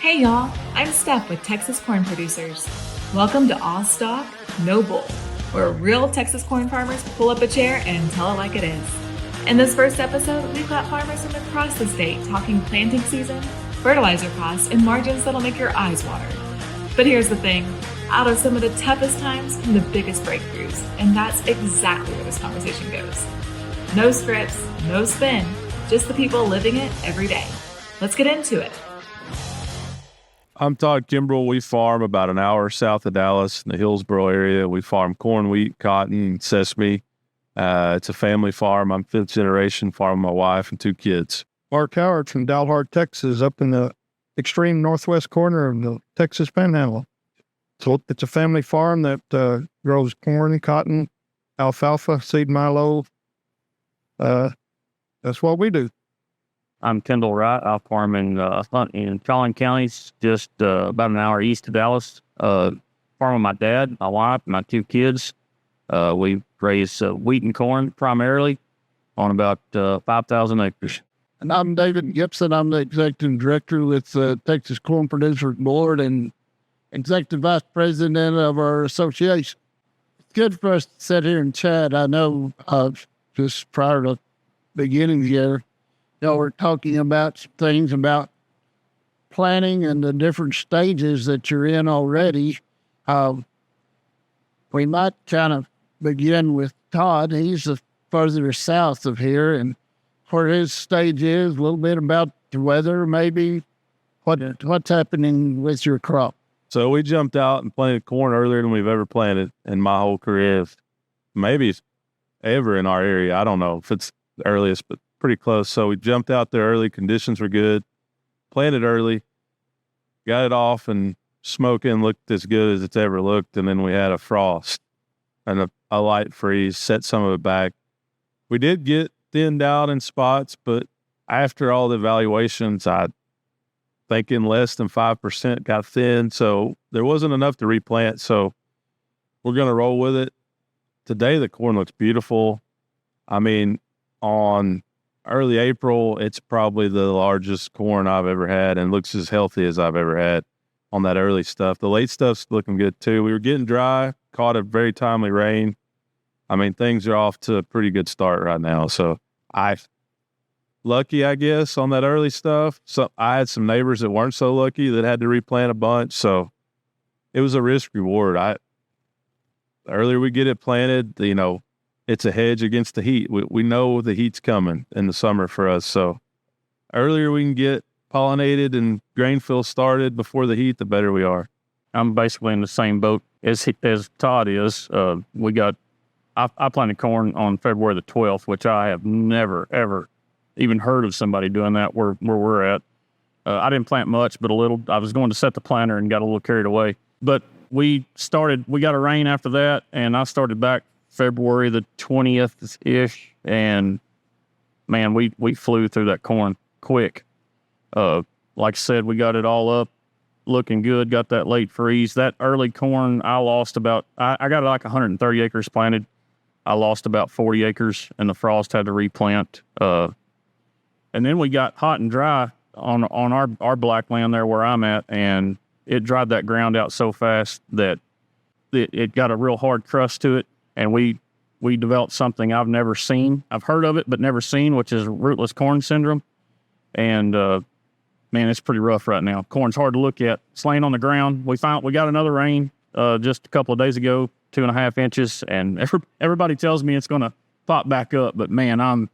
Hey y'all, I'm Steph with Texas Corn Producers. Welcome to All Stalk, No Bull, where real Texas corn farmers pull up a chair and tell it like it is. In this first episode, we've got farmers from across the state talking planting season, fertilizer costs, and margins that'll make your eyes water. But here's the thing, out of some of the toughest times come the biggest breakthroughs, and that's exactly where this conversation goes. No scripts, no spin, just the people living it every day. Let's get into it. I'm Todd Kimbrell. We farm about an hour south of Dallas in the Hillsboro area. We farm corn, wheat, cotton, sesame. It's a family farm. I'm fifth generation farming my wife and two kids. Mark Howard from Dalhart, Texas, up in the extreme northwest corner of the Texas Panhandle. So it's a family farm that grows corn, cotton, alfalfa, seed milo. That's what we do. I'm Kendall Wright. I farm in Collin counties, just about an hour east of Dallas. Farm with my dad, my wife, my two kids. We raise wheat and corn primarily on about 5,000 acres. And I'm David Gibson. I'm the executive director with the Texas Corn Producers Board and executive vice president of our association. It's good for us to sit here and chat. I know just prior to beginning here, we're talking about some things about planning and the different stages that you're in already. We might kind of begin with Todd. He's the further south of here, and where his stage is, a little bit about the weather, maybe what's happening with your crop. So we jumped out and planted corn earlier than we've ever planted in my whole career. Maybe ever in our area. I don't know if it's the earliest, but pretty close. So we jumped out there early. Conditions were good. Planted early. Got it off, and smoking looked as good as it's ever looked. And then we had a frost and a light freeze, set some of it back. We did get thinned out in spots, but after all the evaluations, I think in less than 5% got thin. So there wasn't enough to replant. So we're going to roll with it. Today, the corn looks beautiful. I mean, on early April, it's probably the largest corn I've ever had and looks as healthy as I've ever had on that early stuff. The late stuff's looking good too. We were getting dry, caught a very timely rain. I mean, things are off to a pretty good start right now. So lucky, I guess, on that early stuff. So I had some neighbors that weren't so lucky that had to replant a bunch. So it was a risk reward. The earlier we get it planted, it's a hedge against the heat. We know the heat's coming in the summer for us. So earlier we can get pollinated and grain fill started before the heat, the better we are. I'm basically in the same boat as Todd is. I planted corn on February the 12th, which I have never, ever even heard of somebody doing that where we're at. I didn't plant much, but a little. I was going to set the planter and got a little carried away. But we got a rain after that, and I started back February the 20th-ish, and man, we flew through that corn quick. Like I said, we got it all up, looking good, got that late freeze. That early corn, I lost I got like 130 acres planted. I lost about 40 acres, and the frost had to replant. And then we got hot and dry on our black land there where I'm at, and it dried that ground out so fast that it got a real hard crust to it. And we developed something I've never seen. I've heard of it, but never seen, which is rootless corn syndrome. And, man, it's pretty rough right now. Corn's hard to look at. It's laying on the ground. We got another rain just a couple of days ago, 2.5 inches. And everybody tells me it's going to pop back up. But, man, I'm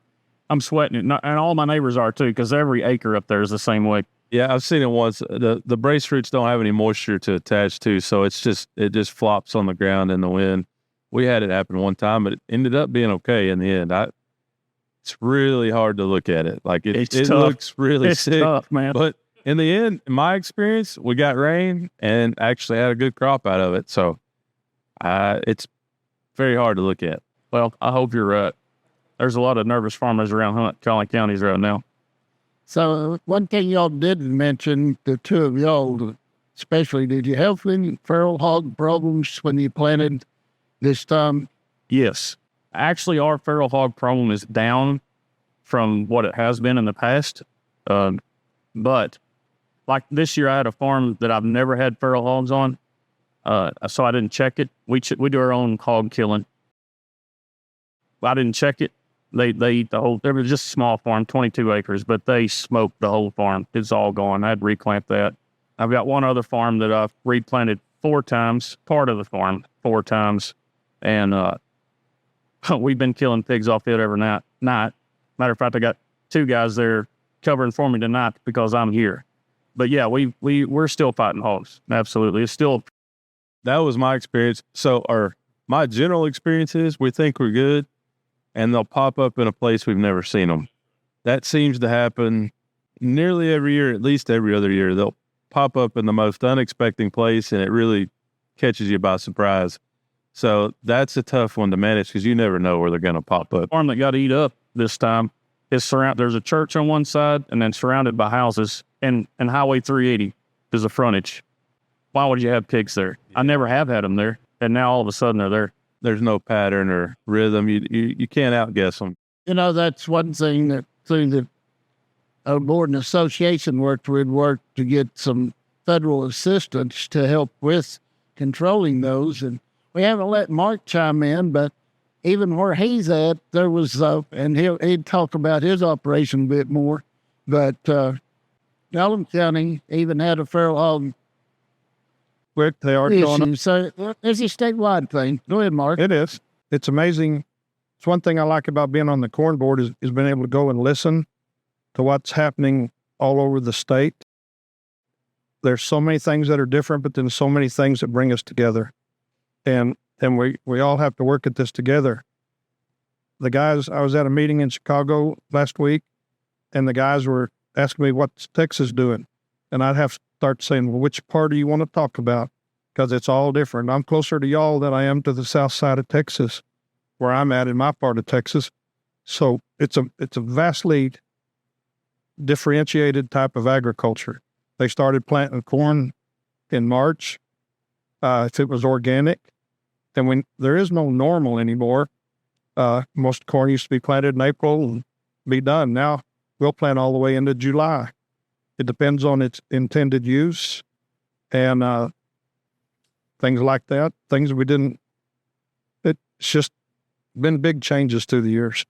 sweating it. And all my neighbors are, too, because every acre up there is the same way. Yeah, I've seen it once. The brace roots don't have any moisture to attach to, so it just flops on the ground in the wind. We had it happen one time, but it ended up being okay in the end. It's really hard to look at it. Like it looks really sick, tough, man. But in the end, in my experience, we got rain and actually had a good crop out of it. So it's very hard to look at. Well, I hope you're right. There's a lot of nervous farmers around Collin counties right now. So one thing y'all didn't mention, the two of y'all especially, did you have any feral hog problems when you planted this time? Yes. Actually, our feral hog problem is down from what it has been in the past. But like this year, I had a farm that I've never had feral hogs on, so I didn't check it. We do our own hog killing. I didn't check it. They eat the whole. It was just a small farm, 22 acres, but they smoked the whole farm. It's all gone. I had to replant that. I've got one other farm that I've replanted 4 times, part of the farm 4 times, and we've been killing pigs off it every night. Matter of fact, I got 2 guys there covering for me tonight because I'm here. But yeah, we're still fighting hogs. Absolutely, it's still. That was my experience. So, my general experience is we think we're good, and they'll pop up in a place we've never seen them. That seems to happen nearly every year, at least every other year. They'll pop up in the most unexpected place, and it really catches you by surprise. So that's a tough one to manage because you never know where they're going to pop up. Farm that got eat up this time is there's a church on one side and then surrounded by houses, and Highway 380 is the frontage. Why would you have pigs there? I never have had them there, and now all of a sudden they're there. There's no pattern or rhythm. You can't outguess them. You know, that's one thing that through the board and association we'd work to get some federal assistance to help with controlling those. And we haven't let Mark chime in, but even where he's at, there was, and he'd talk about his operation a bit more, but Allen County even had a feral hog Quick, they are going issue. So it's a statewide thing. Go ahead, Mark. It is. It's amazing. It's one thing I like about being on the corn board is being able to go and listen to what's happening all over the state. There's so many things that are different, but then so many things that bring us together. And we all have to work at this together. The guys, I was at a meeting in Chicago last week, and the guys were asking me what's Texas doing. And I'd have to start saying, well, which part do you want to talk about? Because it's all different. I'm closer to y'all than I am to the south side of Texas, where I'm at in my part of Texas. So it's a vastly differentiated type of agriculture. They started planting corn in March. If it was organic, then there is no normal anymore. Most corn used to be planted in April and be done. Now we'll plant all the way into July. It depends on its intended use and things like that. Things we didn't. It's just been big changes through the years.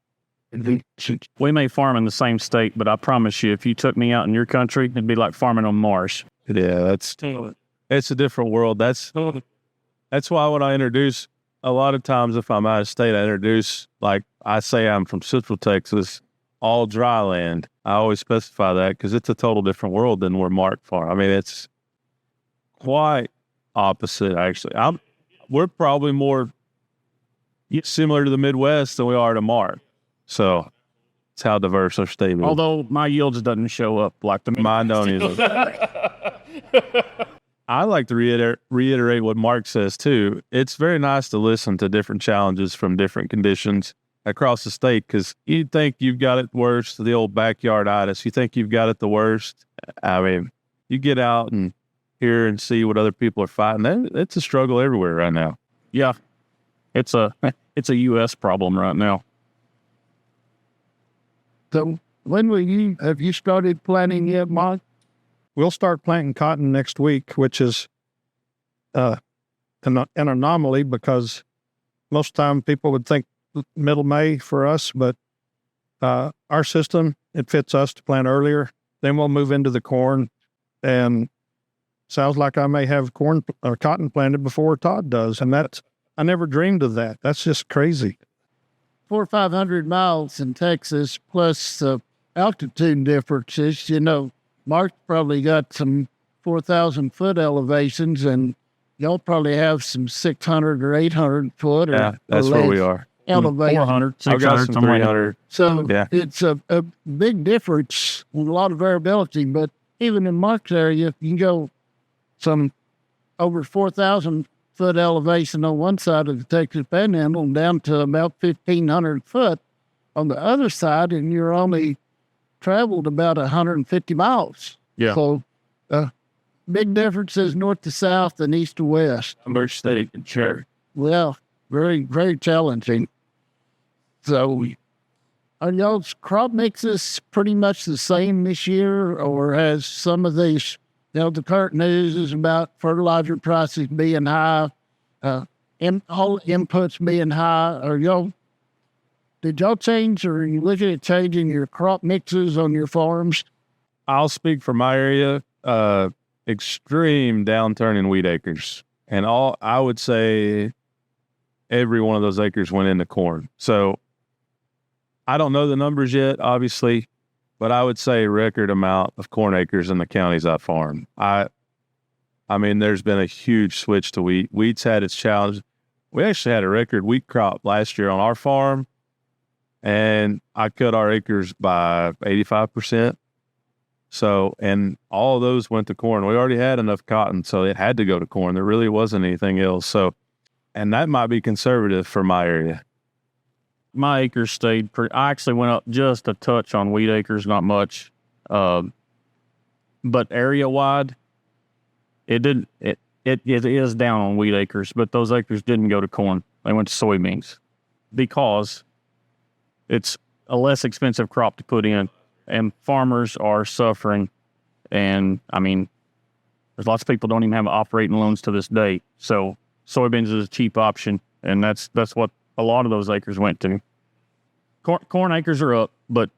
We may farm in the same state, but I promise you, if you took me out in your country, it'd be like farming on Mars. Yeah, it's a different world. That's why when I introduce, a lot of times if I'm out of state, I introduce, like I say I'm from Central Texas, all dry land. I always specify that because it's a total different world than where Mark farm. I mean, it's quite opposite, actually. We're probably more similar to the Midwest than we are to Mark. So it's how diverse our state is. Although my yields doesn't show up like the Mine don't either. I like to reiterate what Mark says too. It's very nice to listen to different challenges from different conditions across the state because you think you've got it worse, the old backyarditis. You think you've got it the worst. I mean, you get out and hear and see what other people are fighting. It's a struggle everywhere right now. Yeah, it's a U.S. problem right now. So when have you started planting yet, Mark? We'll start planting cotton next week, which is an anomaly because most time people would think middle May for us, but our system, it fits us to plant earlier. Then we'll move into the corn, and sounds like I may have cotton planted before Todd does, and I never dreamed of that. That's just crazy. 400 or 500 miles in Texas, plus altitude differences. You know, Mark's probably got some 4,000 foot elevations, and y'all probably have some 600 or 800 foot. Yeah, that's where we are. Elevation. 400, I've got 600, some 300. So yeah. It's a big difference and a lot of variability. But even in Mark's area, you can go some over 4,000 foot elevation on one side of the Texas Panhandle and down to about 1,500 foot on the other side, and you're only traveled about 150 miles. Yeah. So big differences north to south and east to west. Very steady and sure. Well, very, very challenging. So are y'all's crop mixes pretty much the same this year, or has some of these the current news is about fertilizer prices being high, all inputs being high. Did y'all change, or are you looking at changing your crop mixes on your farms? I'll speak for my area. Extreme downturn in wheat acres, and I would say every one of those acres went into corn. So I don't know the numbers yet, obviously, but I would say record amount of corn acres in the counties I farm. I mean, there's been a huge switch to wheat. Wheat's had its challenge. We actually had a record wheat crop last year on our farm, and I cut our acres by 85%. So, and all of those went to corn. We already had enough cotton, so it had to go to corn. There really wasn't anything else. So, and that might be conservative for my area. My acres stayed I actually went up just a touch on wheat acres, not much. But area wide, it is down on wheat acres, but those acres didn't go to corn. They went to soybeans because it's a less expensive crop to put in, and farmers are suffering. And I mean, there's lots of people don't even have operating loans to this day. So soybeans is a cheap option, and that's what a lot of those acres went to. Corn acres are up, but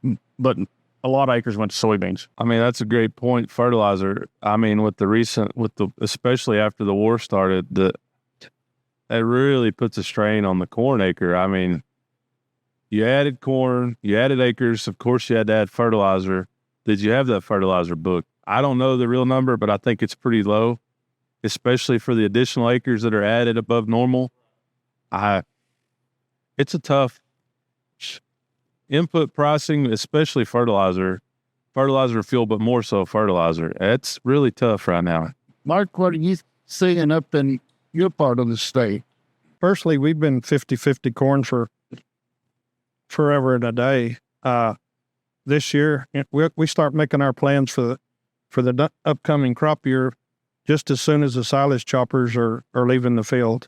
a lot of acres went to soybeans. I mean, that's a great point. Fertilizer. I mean, especially after the war started, that really puts a strain on the corn acre. I mean, you added corn, you added acres. Of course, you had to add fertilizer. Did you have that fertilizer book? I don't know the real number, but I think it's pretty low, especially for the additional acres that are added above normal. It's a tough input pricing, especially fertilizer, fuel, but more so fertilizer. It's really tough right now. Mark, what are you seeing up in your part of the state? Personally, we've been 50-50 corn for forever and a day. This year, we start making our plans for the upcoming crop year just as soon as the silage choppers are leaving the field,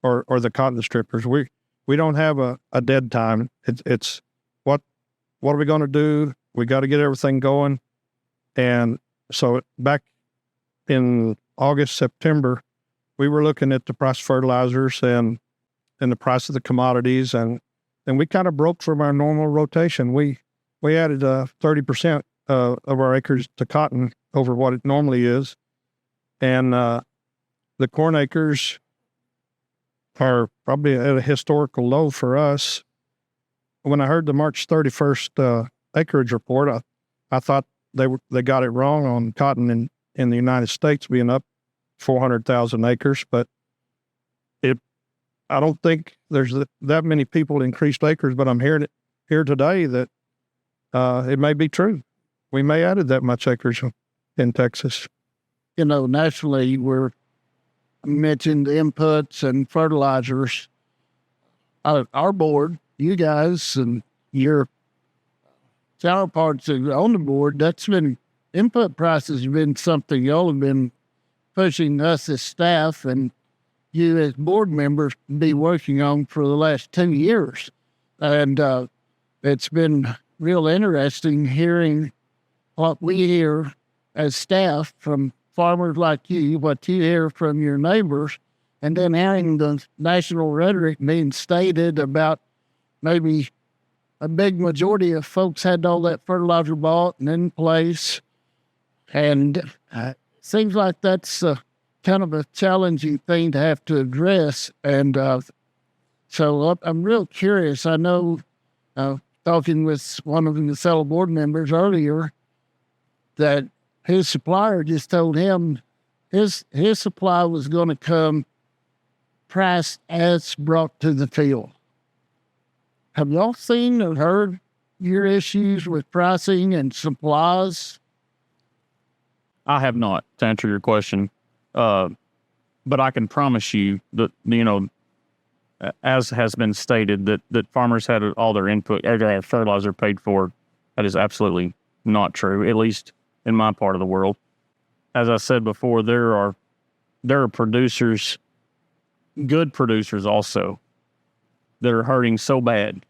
or the cotton strippers. We don't have a dead time. It's what are we going to do? We got to get everything going. And so back in August, September, we were looking at the price of fertilizers and the price of the commodities, and we kind of broke from our normal rotation. We added 30% of our acres to cotton over what it normally is, and the corn acres are probably at a historical low for us. When I heard the March 31st acreage report, I thought they got it wrong on cotton in the United States being up 400,000 acres, but I don't think there's that many people increased acres, but I'm hearing it here today that it may be true. We may added that much acres in Texas. Nationally, we're mentioned inputs and fertilizers. Our board, you guys, and your counterparts on the board, input prices have been something y'all have been pushing us as staff and you as board members be working on for the last 2 years. And it's been real interesting hearing what we hear as staff from farmers like you, what you hear from your neighbors, and then hearing the national rhetoric being stated about maybe a big majority of folks had all that fertilizer bought and in place. And it seems like that's kind of a challenging thing to have to address. And so I'm real curious. I know, talking with one of the fellow board members earlier, that his supplier just told him his supply was going to come priced as brought to the field. Have y'all seen or heard your issues with pricing and supplies? I have not, to answer your question. But I can promise you that, as has been stated, that farmers had all their input, they had fertilizer paid for. That is absolutely not true, at least in my part of the world. As I said before, there are producers, good producers also, that are hurting so bad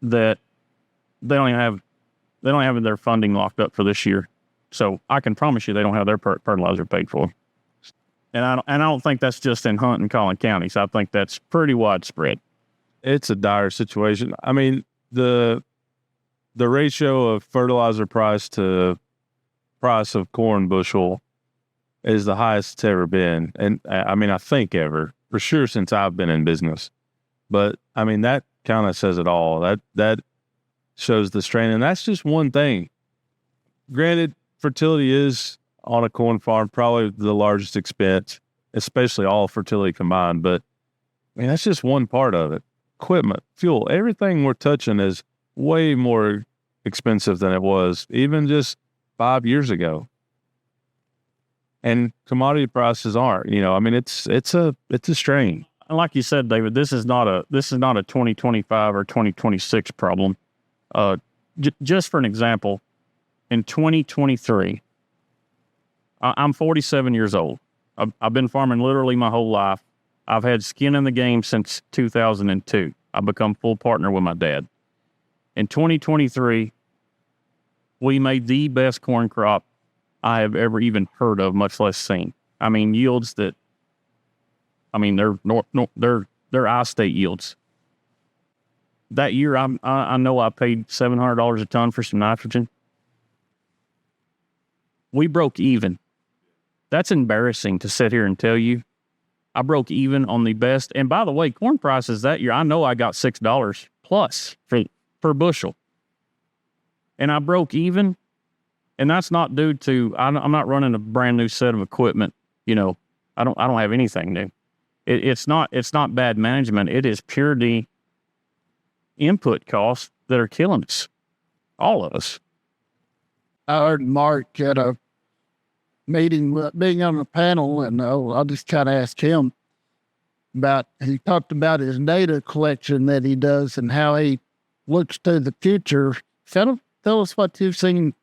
that they don't have their funding locked up for this year. So I can promise you they don't have their fertilizer paid for. And I don't think that's just in Hunt and Collin counties. I think that's pretty widespread. It's a dire situation. I mean, the ratio of fertilizer price to price of corn bushel is the highest it's ever been. And I mean, I think ever, for sure, since I've been in business. But I mean, that kind of says it all. That shows the strain. And that's just one thing. Granted, fertility is on a corn farm probably the largest expense, especially all fertility combined. But I mean, that's just one part of it. Equipment, fuel, everything we're touching is way more expensive than it was even just 5 years ago. And commodity prices aren't, I mean, it's a strain. And like you said, David, this is not a 2025 or 2026 problem. Just for an example, in 2023, I'm 47 years old. I've been farming literally my whole life. I've had skin in the game since 2002. I've become full partner with my dad. In 2023, we made the best corn crop I have ever even heard of, much less seen. I mean, yields that, they're I-state yields. That year, I know I paid $700 a ton for some nitrogen. We broke even. That's embarrassing to sit here and tell you. I broke even on the best. And by the way, corn prices that year, I know I got $6 plus per bushel. And I broke even. And that's not due to, I'm not running a brand new set of equipment. I don't have anything new. It's not bad management. It is pure input costs that are killing us. All of us. I heard Mark at a meeting, being on a panel, and I'll just kind of ask him he talked about his data collection that he does and how he looks to the future. Tell us what you've seen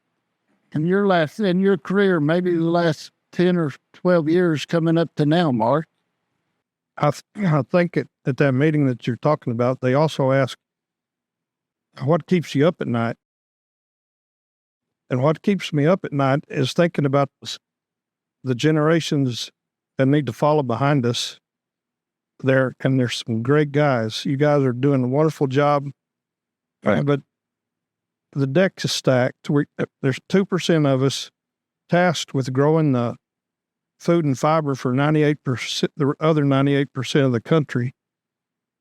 in your career, maybe the last 10 or 12 years coming up to now, Mark. I think at that meeting that you're talking about, they also ask, what keeps you up at night? And what keeps me up at night is thinking about the generations that need to follow behind us. And there's some great guys. You guys are doing a wonderful job. Right. But the deck is stacked. There's 2% of us tasked with growing the food and fiber for 98%, the other 98% of the country.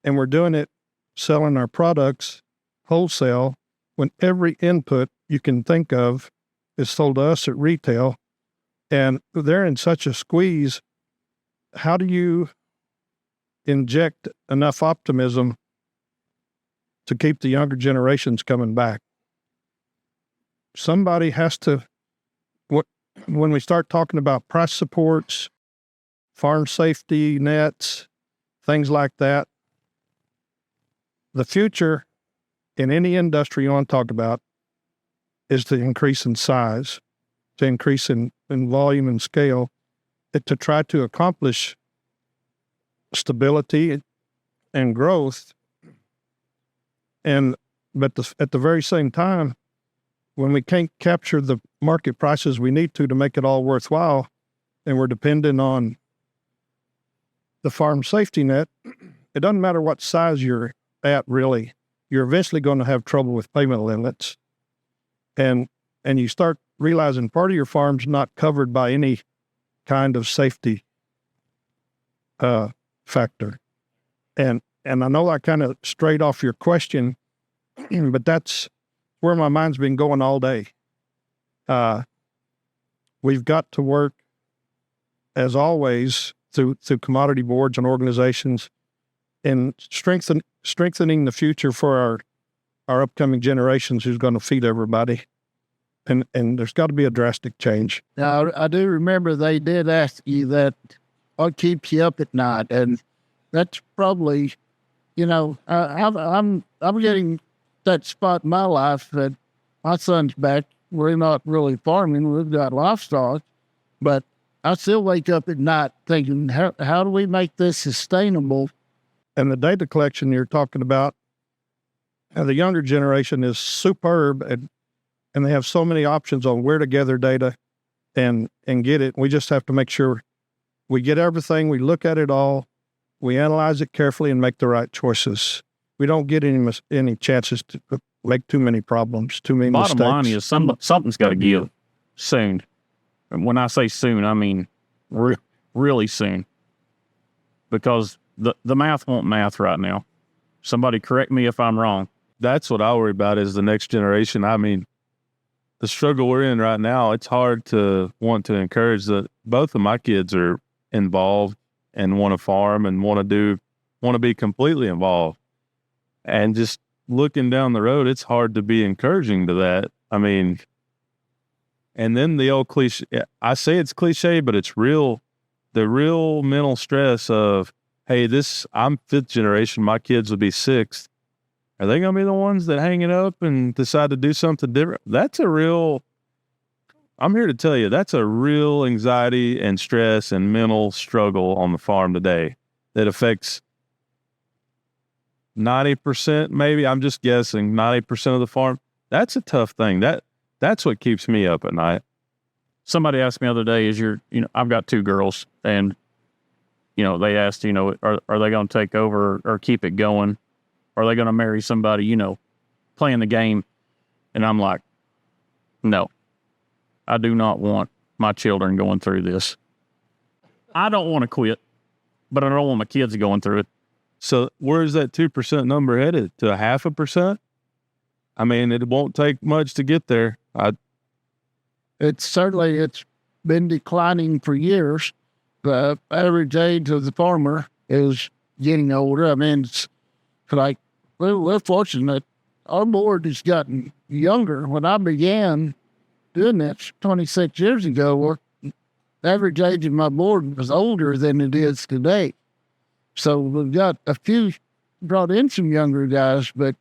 And we're doing it selling our products wholesale when every input you can think of is sold to us at retail. And they're in such a squeeze. How do you inject enough optimism to keep the younger generations coming back? Somebody has to, when we start talking about price supports, farm safety nets, things like that, the future in any industry you want to talk about is to increase in size, to increase in volume and scale, to try to accomplish stability and growth. But at the very same time, when we can't capture the market prices we need to make it all worthwhile, and we're dependent on the farm safety net, it doesn't matter what size you're at, really. You're eventually going to have trouble with payment limits. And you start realizing part of your farm's not covered by any kind of safety factor. And I know I kind of strayed off your question, but that's where my mind's been going all day. We've got to work, as always, through commodity boards and organizations in strengthening the future for our upcoming generations who's going to feed everybody. And there's got to be a drastic change. Now, I do remember they did ask you that, what keeps you up at night? And that's probably, I'm getting that spot in my life that my son's back. We're not really farming. We've got livestock, but I still wake up at night thinking, how do we make this sustainable? And the data collection you're talking about, the younger generation is superb and they have so many options on where to gather data and get it. We just have to make sure we get everything, we look at it all, we analyze it carefully and make the right choices. We don't get any chances to make too many problems, too many Bottom mistakes. line is something's got to give soon. And when I say soon, I mean really soon, because the math won't math right now. Somebody correct me if I'm wrong. That's what I worry about is the next generation. I mean, the struggle we're in right now, it's hard to want to encourage that both of my kids are involved and want to farm and want to be completely involved. And just looking down the road, it's hard to be encouraging to that. I mean, and then the old cliche, I say it's cliche, but it's real. The real mental stress of, hey, I'm fifth generation, my kids will be sixth. Are they going to be the ones that hang it up and decide to do something different? I'm here to tell you, that's a real anxiety and stress and mental struggle on the farm today that affects 90%, maybe, I'm just guessing, 90% of the farm. That's a tough thing. That's what keeps me up at night. Somebody asked me the other day, I've got two girls, and, they asked, are they going to take over or keep it going? Are they going to marry somebody, playing the game? And I'm like, no, I do not want my children going through this. I don't want to quit, but I don't want my kids going through it. So where's that 2% number headed? To 0.5%? I mean, it won't take much to get there. It's been declining for years. The average age of the farmer is getting older. I mean, it's like, we're fortunate. Our board has gotten younger. When I began doing this 26 years ago, the average age of my board was older than it is today. So we've got brought in some younger guys, but,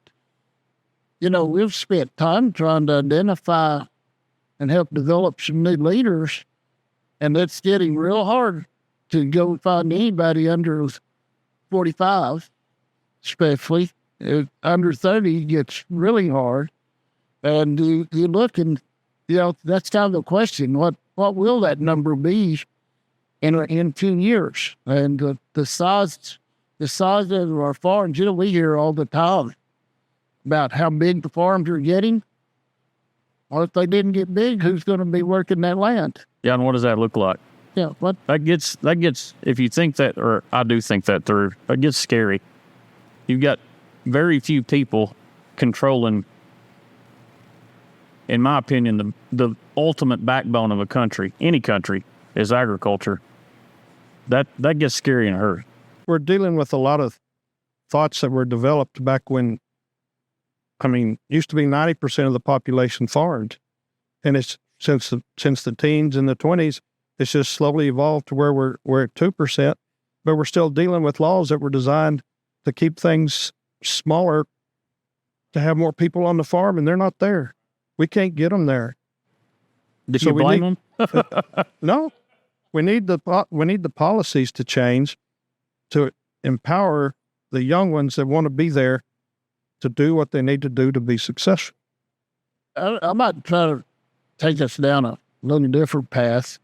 we've spent time trying to identify and help develop some new leaders, and it's getting real hard to go find anybody under 45, especially. Under 30 gets really hard. And you look and, that's kind of the question. What will that number be in 2 years? And the size of our farms, we hear all the time about how big the farms are getting. Well, if they didn't get big, who's going to be working that land? Yeah, and what does that look like? Yeah, what? That gets, if you think that, or I do think that through, that gets scary. You've got very few people controlling, in my opinion, the ultimate backbone of a country, any country, is agriculture. That gets scary in a hurry. We're dealing with a lot of thoughts that were developed back when, used to be 90% of the population farmed. And it's since the teens and the 20s, it's just slowly evolved to where we're at 2%, but we're still dealing with laws that were designed to keep things smaller, to have more people on the farm, and they're not there. We can't get them there. Did you blame them? No, we need the policies to change to empower the young ones that want to be there to do what they need to do to be successful. I might try to take us down a little different path.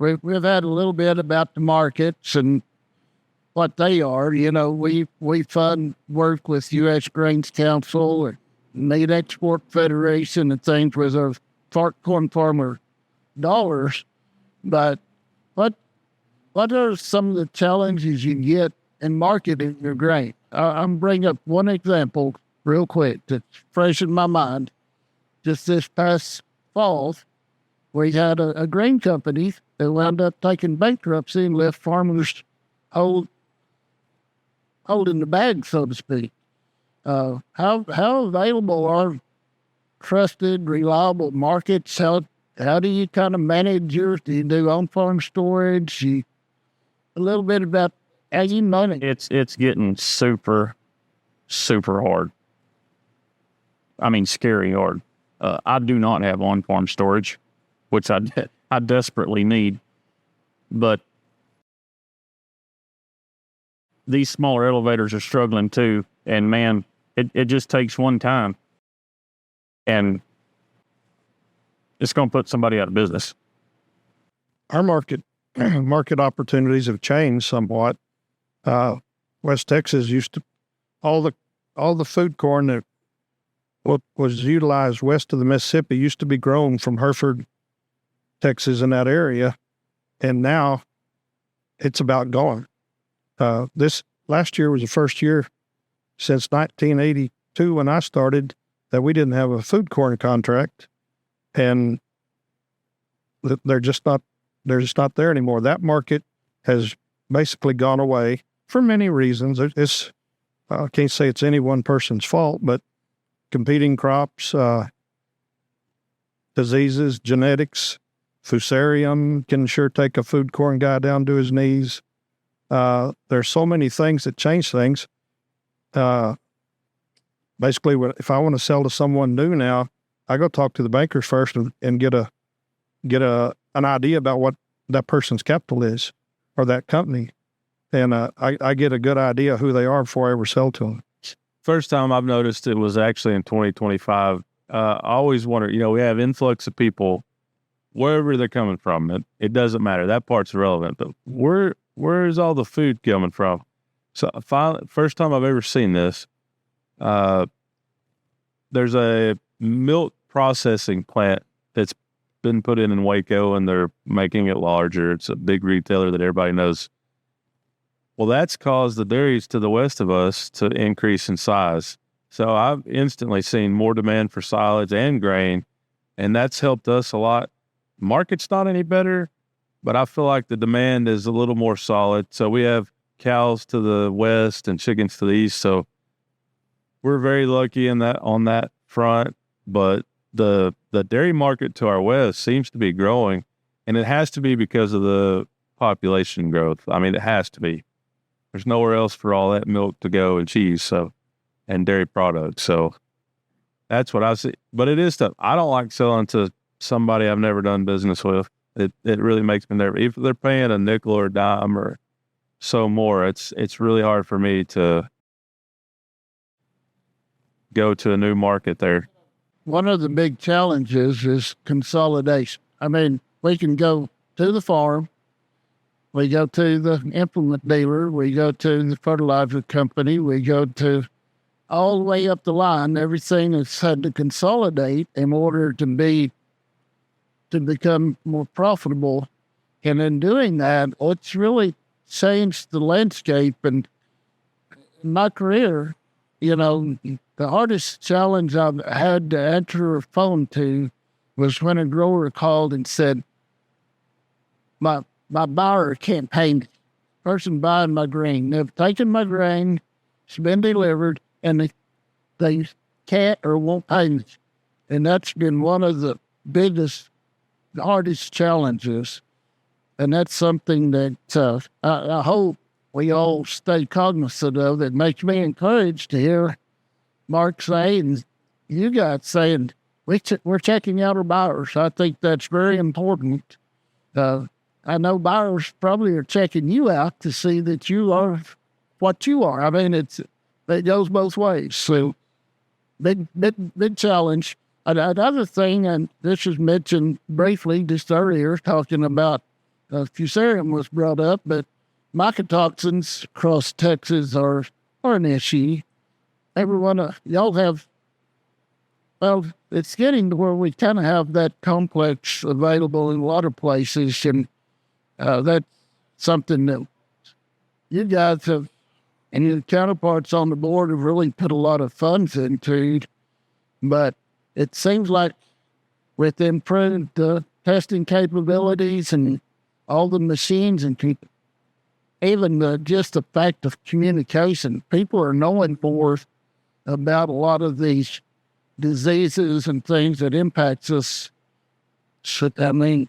We've had a little bit about the markets and what they are. We fund work with U.S. Grains Council and Meat Export Federation and things with our corn farmer dollars. But what are some of the challenges you get in marketing your grain? I'm bringing up one example real quick that's fresh in my mind. Just this past fall, we had a grain company that wound up taking bankruptcy and left farmers holding the bag, so to speak. How available are trusted, reliable markets? How do you kind of manage yours? Do you do on-farm storage? A little bit about how you manage. It's getting super, super hard. Scary hard. I do not have on-farm storage, which I desperately need. But these smaller elevators are struggling too. And man, it just takes one time. And it's going to put somebody out of business. Our market opportunities have changed somewhat. West Texas used to all the food corn that was utilized west of the Mississippi used to be grown from Hereford, Texas, in that area, and now it's about gone. This last year was the first year since 1982 when I started that we didn't have a food corn contract, and they're just not there anymore. That market has basically gone away for many reasons. I can't say it's any one person's fault, but competing crops, diseases, genetics, fusarium can sure take a food corn guy down to his knees. There's so many things that change things. Basically, if I want to sell to someone new now, I go talk to the bankers first and get an idea about what that person's capital is or that company. And I get a good idea who they are before I ever sell to them. First time I've noticed it was actually in 2025. I always wonder, we have influx of people wherever they're coming from. It doesn't matter. That part's irrelevant. But where is all the food coming from? So finally, first time I've ever seen this, there's a milk processing plant that's been put in Waco, and they're making it larger. It's a big retailer that everybody knows. Well, that's caused the dairies to the west of us to increase in size. So I've instantly seen more demand for silage and grain, and that's helped us a lot. Market's not any better, but I feel like the demand is a little more solid. So we have cows to the west and chickens to the east. So we're very lucky on that front. But the dairy market to our west seems to be growing, and it has to be because of the population growth. I mean, it has to be. There's nowhere else for all that milk to go and cheese, and dairy products. So that's what I see. But it is tough. I don't like selling to somebody I've never done business with. It really makes me nervous. If they're paying a nickel or a dime or so more, it's really hard for me to go to a new market there. One of the big challenges is consolidation. I mean, we can go to the farm, we go to the implement dealer, we go to the fertilizer company, we go to all the way up the line. Everything has had to consolidate in order to become more profitable. And in doing that, it's really changed the landscape. And in my career, the hardest challenge I've had to answer a phone to was when a grower called and said, my buyer can't pay me. Person buying my grain, they've taken my grain, it's been delivered, and they can't or won't pay me. And that's been one of the hardest challenges. And that's something that I hope we all stay cognizant of. That makes me encouraged to hear Mark say, and you guys saying, we're checking out our buyers. I think that's very important. I know buyers probably are checking you out to see that you are what you are. I mean, it goes both ways. So big challenge. Another thing, and this was mentioned briefly just earlier, talking about fusarium was brought up, but mycotoxins across Texas are an issue. Y'all have, well, it's getting to where we kind of have that complex available in a lot of places, and that's something that you guys have, and your counterparts on the board have really put a lot of funds into, but it seems like with improved testing capabilities and all the machines and even just the fact of communication, people are knowing more about a lot of these diseases and things that impacts us. So, I mean,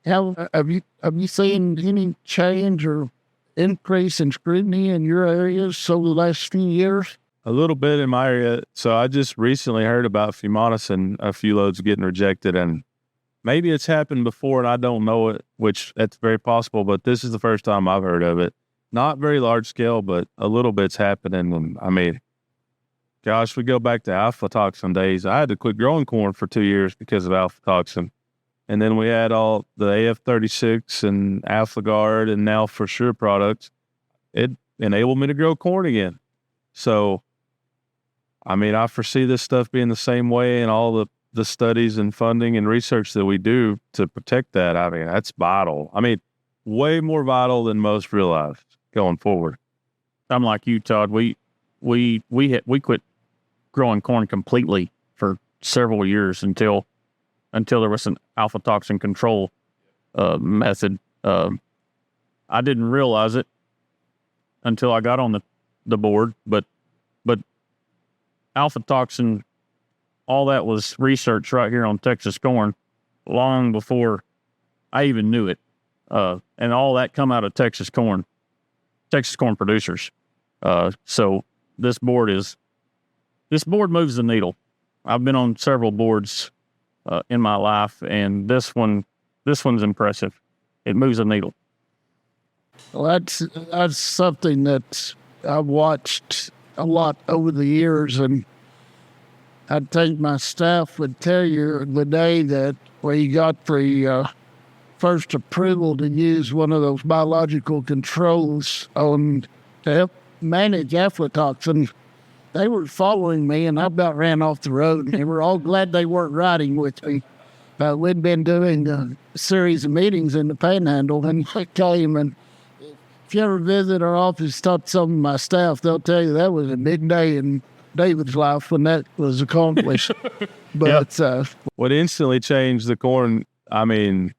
have you seen any change or increase in scrutiny in your areas over the last few years? A little bit in my area. So I just recently heard about Fumonis and a few loads getting rejected, and maybe it's happened before and I don't know it, which that's very possible, but this is the first time I've heard of it. Not very large scale, but a little bit's happening. And I mean, gosh, we go back to aflatoxin days. I had to quit growing corn for 2 years because of aflatoxin. And then we had all the AF36 and AlphaGuard and now For Sure products. It enabled me to grow corn again. So, I mean, I foresee this stuff being the same way in all the studies and funding and research that we do to protect that. I mean, that's vital. I mean, way more vital than most realize going forward. I'm like you, Todd. We quit growing corn completely for several years until there was an alpha toxin control method. I didn't realize it until I got on the board, but alpha toxin, all that was research right here on Texas corn long before I even knew it. And all that come out of Texas corn producers. So this board moves the needle. I've been on several boards in my life, and this one's impressive. It moves the needle. Well, that's something that I've watched a lot over the years, and I think my staff would tell you the day that we got the first approval to use one of those biological controls to help manage aflatoxin, they were following me, and I about ran off the road. They were all glad they weren't riding with me. We'd been doing a series of meetings in the Panhandle, and I came, and if you ever visit our office, talk to some of my staff, they'll tell you that was a big day in David's life when that was accomplished. But what instantly changed the corn, I mean,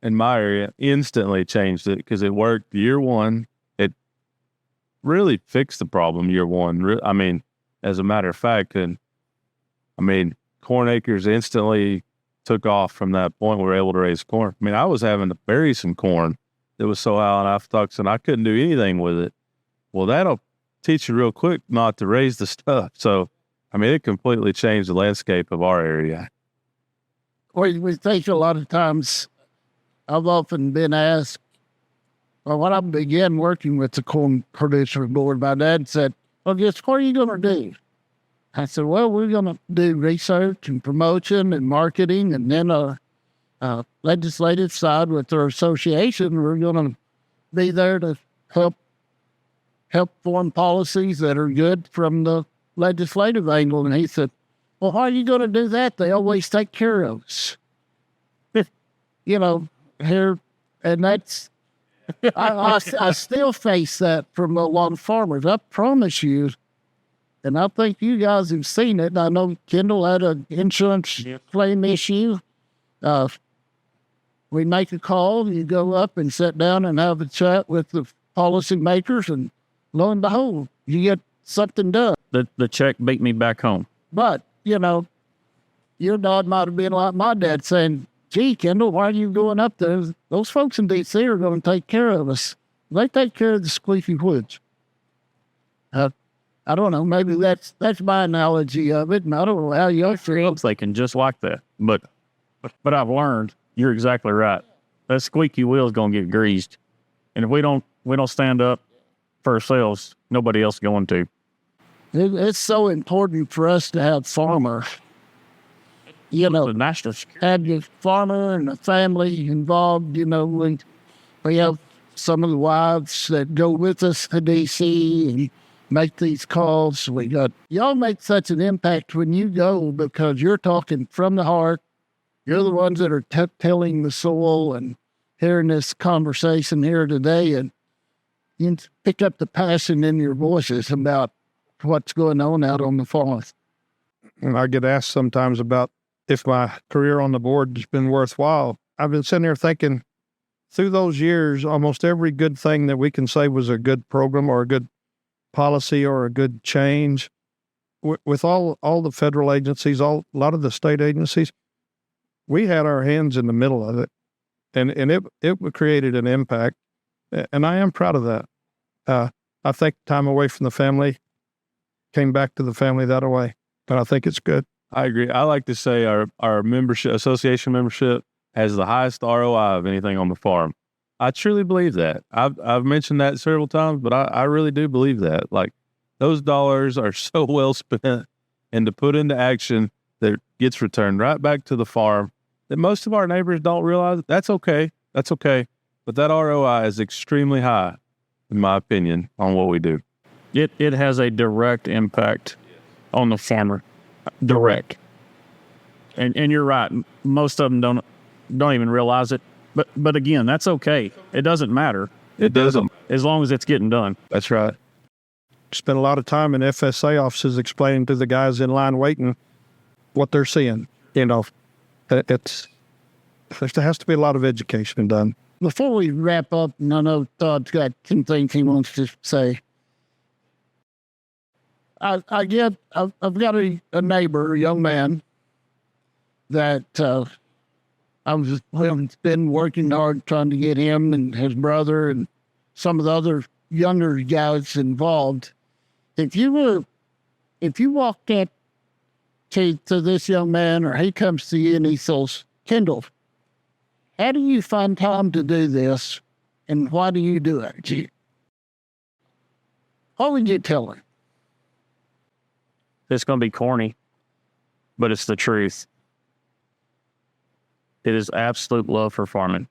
in my area, instantly changed it because it worked year one. It really fixed the problem year one. I mean, as a matter of fact, and I mean, corn acres instantly took off from that point. We were able to raise corn. I mean, I was having to bury some corn that was so high on aflatoxin, I couldn't do anything with it. Well, that'll teach you real quick not to raise the stuff. So, I mean, it completely changed the landscape of our area. We think a lot of times, I've often been asked, well, when I began working with the Corn Producer Board, my dad said, well, guess what are you going to do? I said, well, we're going to do research and promotion and marketing, and then legislative side with our association. We're going to be there to help form policies that are good from the legislative angle. And he said, well, how are you going to do that? They always take care of us. Here, and that's, I still face that from a lot of farmers. I promise you, and I think you guys have seen it. I know Kendall had an insurance claim issue. We make a call, you go up and sit down and have a chat with the policymakers, and lo and behold, you get something done. The check beat me back home. But, your dad might have been like my dad saying, gee, Kendall, why are you going up there? Those folks in D.C. are going to take care of us. They take care of the squeaky woods. I don't know. Maybe that's my analogy of it, and I don't know how you feel. They can just like that. But I've learned you're exactly right. That squeaky wheel is going to get greased, and if we don't stand up for ourselves, nobody else is going to. It's so important for us to have farmers. The national security. Have your farmer and the family involved. We have some of the wives that go with us to D.C. and make these calls. Y'all make such an impact when you go because you're talking from the heart. You're the ones that are tilling the soil and hearing this conversation here today, and you pick up the passion in your voices about what's going on out on the farm. And I get asked sometimes about if my career on the board has been worthwhile. I've been sitting here thinking through those years, almost every good thing that we can say was a good program or a good policy or a good change with all the federal agencies, a lot of the state agencies, we had our hands in the middle of it, and it created an impact, and I am proud of that. I think time away from the family came back to the family that way, and I think it's good. I agree. I like to say our membership, association membership, has the highest ROI of anything on the farm. I truly believe that. I've mentioned that several times, but I really do believe that. Like, those dollars are so well spent and to put into action that gets returned right back to the farm. that most of our neighbors don't realize. That's okay. That's okay. But that ROI is extremely high, in my opinion, on what we do. It has a direct impact on the farmer. Direct. And you're right. Most of them don't even realize it. But again, that's okay. It doesn't matter It doesn't. as long as it's getting done. That's right. Spent a lot of time in FSA offices explaining to the guys in line waiting what they're seeing. You know, there has to be a lot of education done. Before we wrap up, and I know Todd's got some things he wants to say. I've got a neighbor, a young man, that I've been working hard trying to get him and his brother and some of the other younger guys involved. If you walked up to this young man, or he comes to you and he says, Kendall, how do you find time to do this, and why do you do it? What would you tell him? It's going to be corny, but it's the truth. It is absolute love for farming,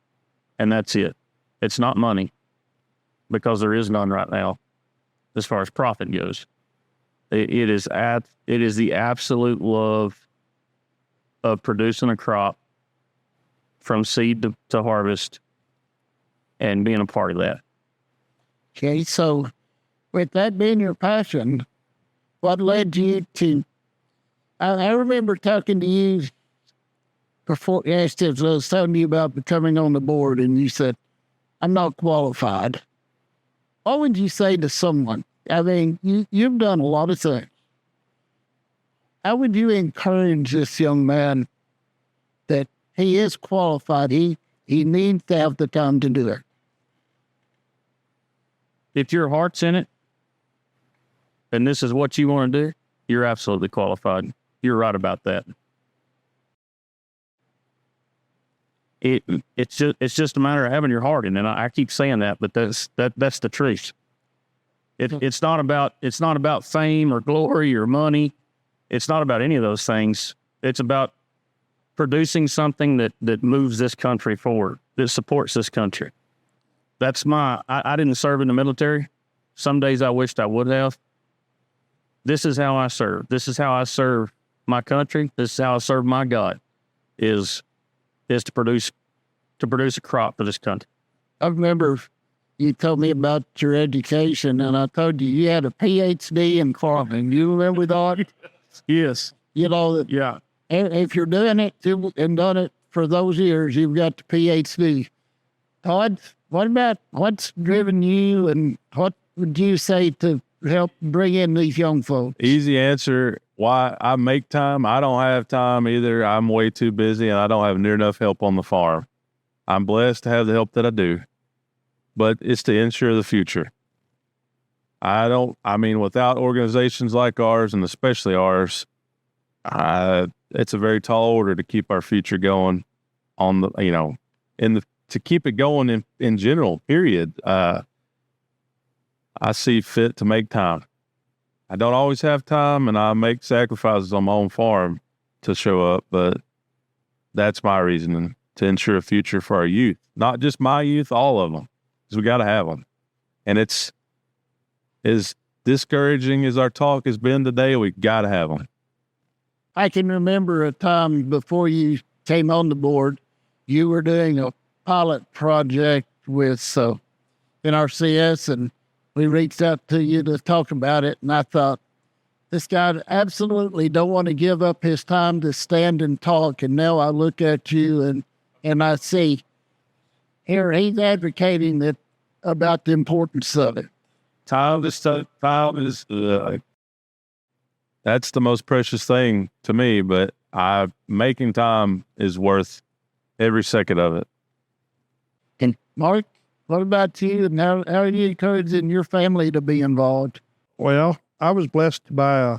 and that's it. It's not money, because there is none right now as far as profit goes. It is the absolute love of producing a crop from seed to harvest and being a part of that. Okay, so with that being your passion, what led you to... I remember talking to you before, as I was telling you about becoming on the board, and you said, I'm not qualified. What would you say to someone? I mean, you've done a lot of things. How would you encourage this young man that he is qualified? He needs to have the time to do it. If your heart's in it, and this is what you want to do, you're absolutely qualified. You're right about that. It's just a matter of having your heart in it. And I keep saying that, but that's the truth. It's not about fame or glory or money. It's not about any of those things. It's about producing something that moves this country forward, that supports this country. I didn't serve in the military. Some days I wished I would have. This is how I serve. This is how I serve my country. This is how I serve my God, is to produce a crop for this country. I remember you told me about your education, and I told you had a PhD in farming. You remember that? Yes. You know, Yeah. and if you're doing it and done it for those years, you've got the PhD. Todd, what's driven you, and what would you say to help bring in these young folks? Easy answer. Why I make time? I don't have time either. I'm way too busy, and I don't have near enough help on the farm. I'm blessed to have the help that I do, but it's to ensure the future. Without organizations like ours, and especially ours, it's a very tall order to keep our future going to keep it going in general, period. I see fit to make time. I don't always have time, and I make sacrifices on my own farm to show up, but that's my reasoning, to ensure a future for our youth. Not just my youth, all of them, because we got to have them. And it's as discouraging as our talk has been today, we got to have them. I can remember a time before you came on the board, you were doing a pilot project with NRCS, and we reached out to you to talk about it, and I thought, this guy absolutely don't want to give up his time to stand and talk. And now I look at you and I see here he's advocating about the importance of it. Time is that's the most precious thing to me, but making time is worth every second of it. And Mark, what about you, and how are you encouraging your family to be involved? Well, I was blessed by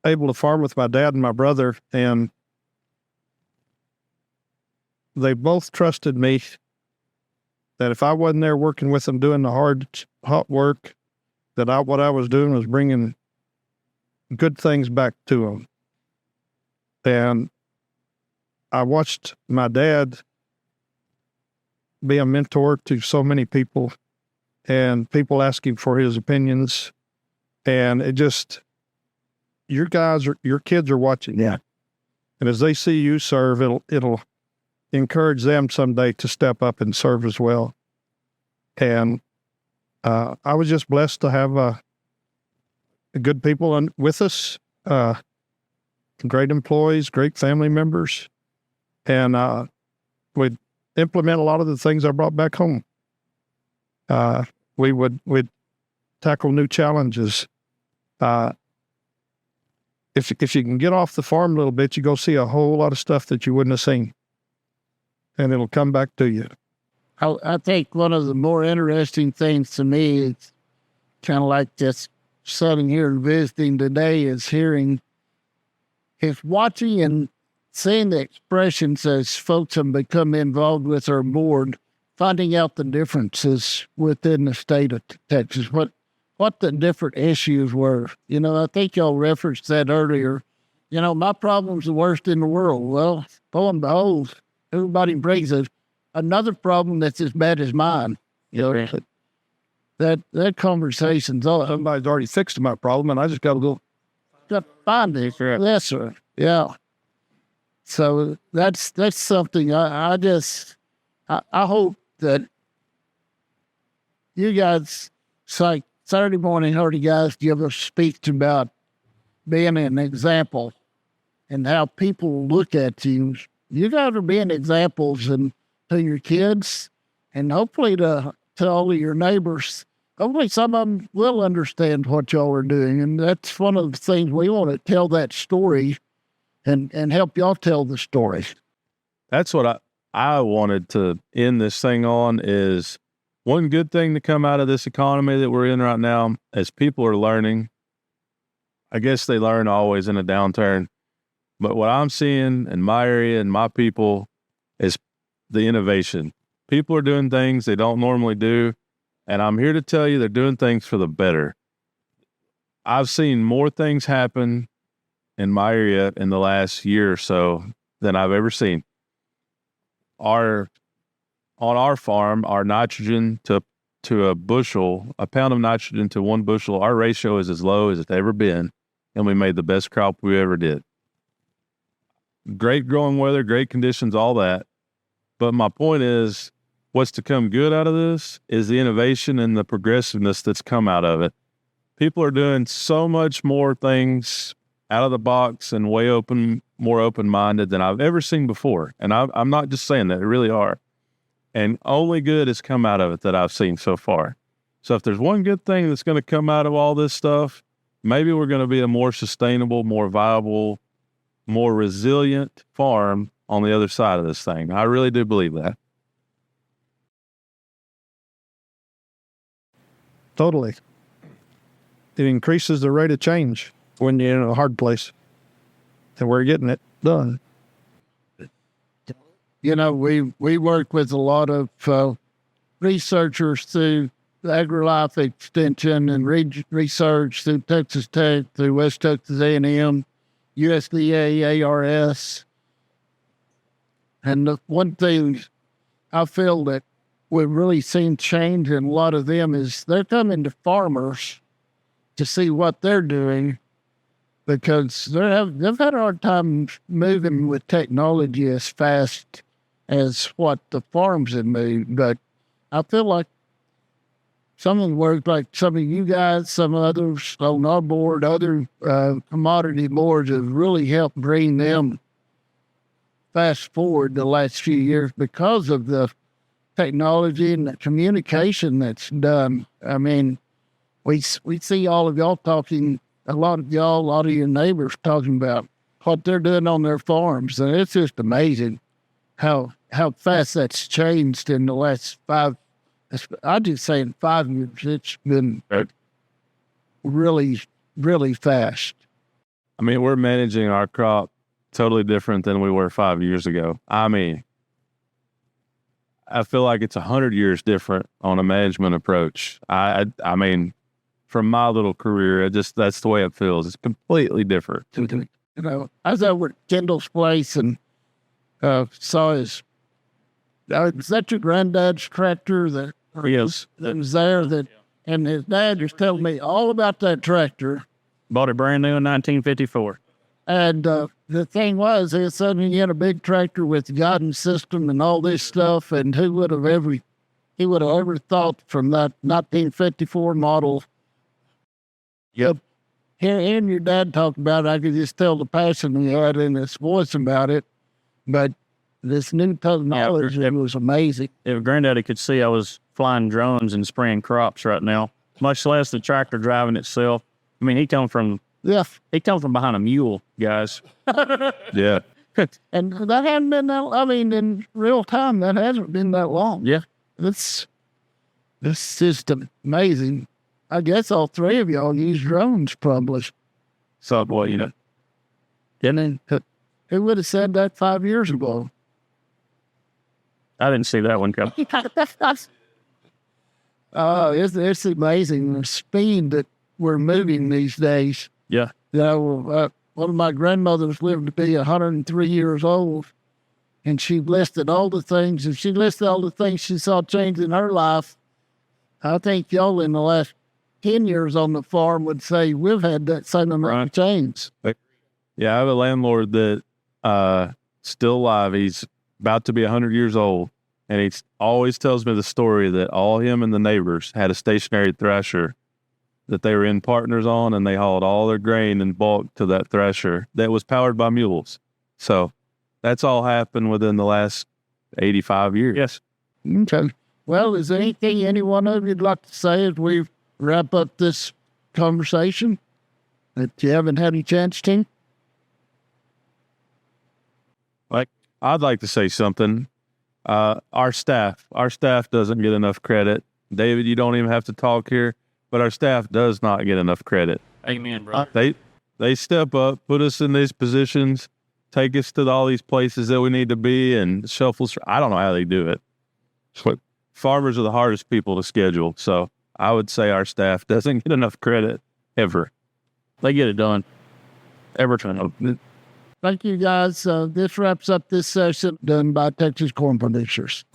able to farm with my dad and my brother, and they both trusted me that if I wasn't there working with them doing the hot work, that what I was doing was bringing good things back to them. And I watched my dad be a mentor to so many people, and people asking for his opinions. And it just, your kids are watching. Yeah. And as they see you serve, it'll encourage them someday to step up and serve as well. And I was just blessed to have good people with us, great employees, great family members, and we'd implement a lot of the things I brought back home. We'd tackle new challenges. If you can get off the farm a little bit, you go see a whole lot of stuff that you wouldn't have seen, and it'll come back to you. I think one of the more interesting things to me is kind of like just sitting here and visiting today is watching and seeing the expressions as folks have become involved with our board, finding out the differences within the state of Texas, what the different issues were. I think y'all referenced that earlier. My problem's the worst in the world. Well, lo and behold, everybody brings another problem that's as bad as mine. That conversation's all. Somebody's already fixed my problem, and I just got to go find it. Yes, sir. Yeah. So that's something I hope that you guys, it's like Saturday morning, heard you guys give a speech about being an example and how people look at you. You guys are being examples to your kids and hopefully to all of your neighbors. Hopefully some of them will understand what y'all are doing. And that's one of the things we want to tell that story and help y'all tell the story. That's what I wanted to end this thing on is one good thing to come out of this economy that we're in right now as people are learning. I guess they learn always in a downturn. But what I'm seeing in my area and my people is the innovation. People are doing things they don't normally do. And I'm here to tell you they're doing things for the better. I've seen more things happen in my area in the last year or so than I've ever seen. On our farm, our nitrogen to a bushel, a pound of nitrogen to 1 bushel, our ratio is as low as it's ever been, and we made the best crop we ever did. Great growing weather, great conditions, all that. But my point is, what's to come good out of this is the innovation and the progressiveness that's come out of it. People are doing so much more things out of the box and more open-minded than I've ever seen before. And I'm not just saying that, they really are. And only good has come out of it that I've seen so far. So if there's one good thing that's going to come out of all this stuff, maybe we're going to be a more sustainable, more viable, more resilient farm on the other side of this thing. I really do believe that. Totally. It increases the rate of change when you're in a hard place. And we're getting it done. We work with a lot of researchers through AgriLife Extension and research through Texas Tech, through West Texas A&M, USDA, ARS. And the one thing I feel that we've really seen change in a lot of them is they're coming to farmers to see what they're doing because they've had a hard time moving with technology as fast as what the farms have moved. But I feel like some of the work, like some of you guys, some others on our board, other commodity boards have really helped bring them fast forward the last few years because of the technology and the communication that's done. I mean, we see all of y'all talking, a lot of your neighbors talking about what they're doing on their farms. And it's just amazing how fast that's changed in the last 5 years. It's been really, really fast. I mean, we're managing our crop totally different than we were 5 years ago. I mean, I feel like it's 100 years different on a management approach. I mean, from my little career, that's the way it feels. It's completely different. I was over at Kendall's place and saw his. Is that your granddad's tractor that Yes. that was there? And his dad just told me all about that tractor. Bought it brand new in 1954. And the thing was, he suddenly he had a big tractor with guidance system and all this stuff. And he would have ever thought from that 1954 model. Yep. Hearing your dad talk about it, I could just tell the passion he had in his voice about it. But this new technology it was amazing. If Granddaddy could see I was flying drones and spraying crops right now, much less the tractor driving itself. I mean, he come from behind a mule, guys. Yeah. And that hadn't been that, I mean, in real time, that hasn't been that long. Yeah. This system, amazing. I guess all three of y'all use drones probably. So, well, you know, didn't it? Who would have said that 5 years ago? I didn't see that one coming. Oh, it's amazing the speed that we're moving these days. Yeah. You know, one of my grandmothers lived to be 103 years old, and she listed all the things, and she listed all the things she saw change in her life. I think y'all in the last 10 years on the farm would say we've had that same amount of change. Yeah, I have a landlord that still alive. He's about to be 100 years old, and he always tells me the story that all him and the neighbors had a stationary thresher that they were in partners on, and they hauled all their grain in bulk to that thresher that was powered by mules. So that's all happened within the last 85 years. Yes. Okay. Well, is there anything any one of you'd like to say as we wrap up this conversation that you haven't had a chance to? I'd like to say something. Our staff doesn't get enough credit. David, you don't even have to talk here, but our staff does not get enough credit. Amen, brother. They step up, put us in these positions, take us to all these places that we need to be, and shuffle. I don't know how they do it. But farmers are the hardest people to schedule, so I would say our staff doesn't get enough credit ever. They get it done. Every time. Thank you, guys. This wraps up this session done by Texas Corn Producers.